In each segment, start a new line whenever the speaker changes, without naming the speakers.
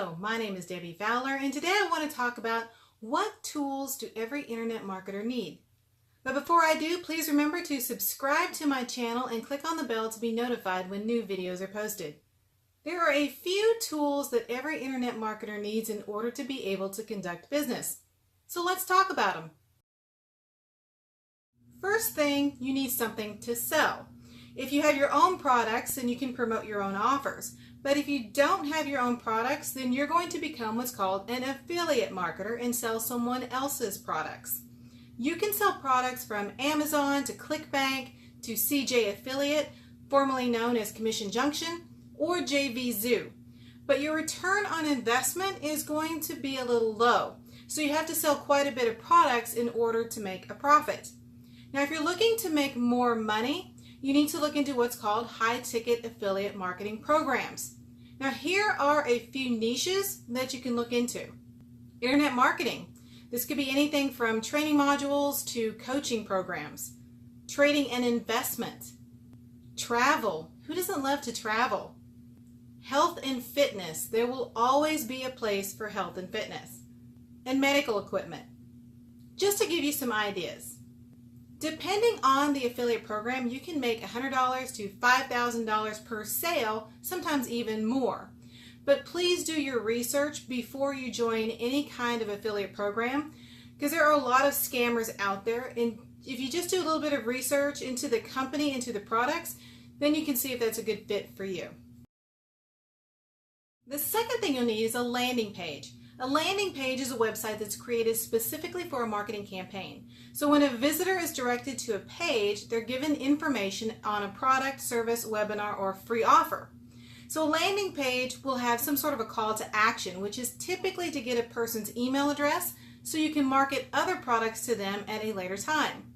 Hello, my name is Debbie Fowler, and today I want to talk about what tools do every internet marketer need. But before I do, please remember to subscribe to my channel and click on the bell to be notified when new videos are posted. There are a few tools that every internet marketer needs in order to be able to conduct business. So let's talk about them. First thing, you need something to sell. If you have your own products, then you can promote your own offers. But if you don't have your own products, then you're going to become what's called an affiliate marketer and sell someone else's products. You can sell products from Amazon to ClickBank to CJ Affiliate, formerly known as Commission Junction, or JVZoo. But your return on investment is going to be a little low. So you have to sell quite a bit of products in order to make a profit. Now, if you're looking to make more money, you need to look into what's called high-ticket affiliate marketing programs. Now, here are a few niches that you can look into. Internet marketing. This could be anything from training modules to coaching programs. Trading and investment. Travel. Who doesn't love to travel? Health and fitness. There will always be a place for health and fitness. And medical equipment. Just to give you some ideas. Depending on the affiliate program, you can make $100 to $5,000 per sale, sometimes even more. But please do your research before you join any kind of affiliate program, because there are a lot of scammers out there. And if you just do a little bit of research into the company, into the products, then you can see if that's a good fit for you. The second thing you'll need is a landing page. A landing page is a website that's created specifically for a marketing campaign. So when a visitor is directed to a page, they're given information on a product, service, webinar, or free offer. So a landing page will have some sort of a call to action, which is typically to get a person's email address so you can market other products to them at a later time.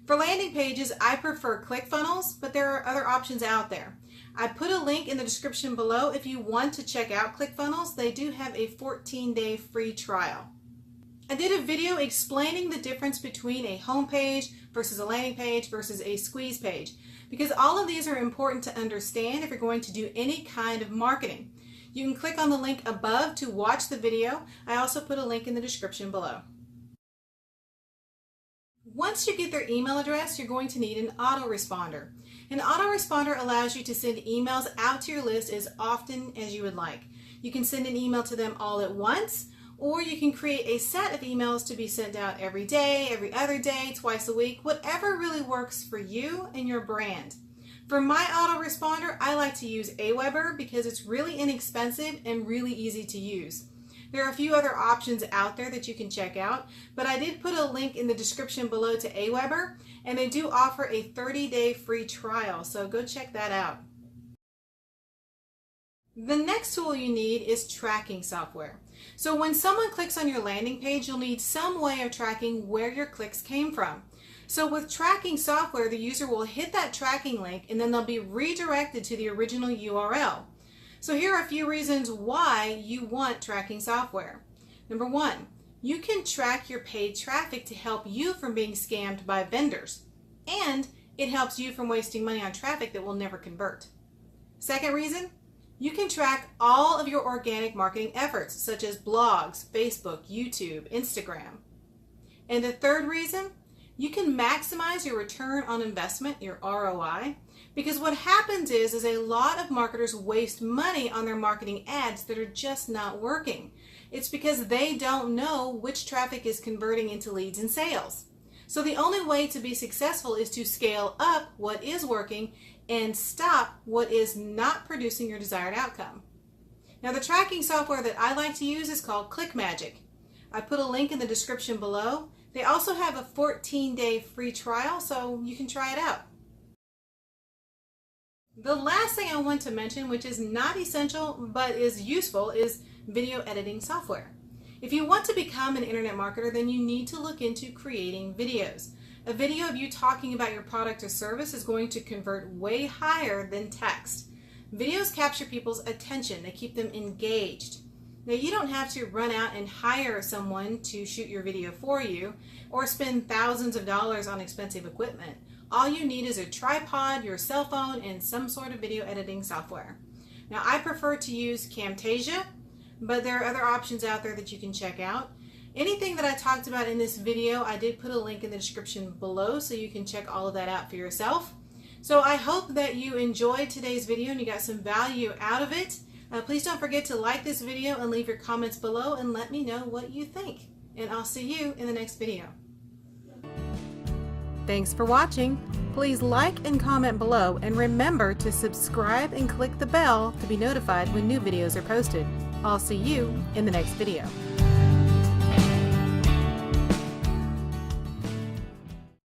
For landing pages, I prefer ClickFunnels, but there are other options out there. I put a link in the description below if you want to check out ClickFunnels. They do have a 14-day free trial. I did a video explaining the difference between a home page versus a landing page versus a squeeze page, because all of these are important to understand if you're going to do any kind of marketing. You can click on the link above to watch the video. I also put a link in the description below. Once you get their email address, you're going to need an autoresponder. An autoresponder allows you to send emails out to your list as often as you would like. You can send an email to them all at once, or you can create a set of emails to be sent out every day, every other day, twice a week, whatever really works for you and your brand. For my autoresponder, I like to use Aweber because it's really inexpensive and really easy to use. There are a few other options out there that you can check out, but I did put a link in the description below to Aweber, and they do offer a 30-day free trial, so go check that out. The next tool you need is tracking software. So when someone clicks on your landing page, you'll need some way of tracking where your clicks came from. So with tracking software, the user will hit that tracking link and then they'll be redirected to the original URL. So here are a few reasons why you want tracking software. Number one, you can track your paid traffic to help you from being scammed by vendors, and it helps you from wasting money on traffic that will never convert. Second reason, you can track all of your organic marketing efforts, such as blogs, Facebook, YouTube, Instagram. And the third reason, you can maximize your return on investment, your ROI, because what happens is a lot of marketers waste money on their marketing ads that are just not working. It's because they don't know which traffic is converting into leads and sales. So the only way to be successful is to scale up what is working and stop what is not producing your desired outcome. Now, the tracking software that I like to use is called ClickMagick. I put a link in the description below. They also have a 14-day free trial, so you can try it out. The last thing I want to mention, which is not essential but is useful, is video editing software. If you want to become an internet marketer, then you need to look into creating videos. A video of you talking about your product or service is going to convert way higher than text. Videos capture people's attention. They keep them engaged. Now, you don't have to run out and hire someone to shoot your video for you or spend thousands of dollars on expensive equipment. All you need is a tripod, your cell phone, and some sort of video editing software. Now, I prefer to use Camtasia, but there are other options out there that you can check out. Anything that I talked about in this video, I did put a link in the description below so you can check all of that out for yourself. So I hope that you enjoyed today's video and you got some value out of it. Please don't forget to like this video and leave your comments below and let me know what you think. And I'll see you in the next video. Thanks for watching. Please like and comment below, and remember to subscribe and click the bell to be notified when new videos are posted. I'll see you in the next video.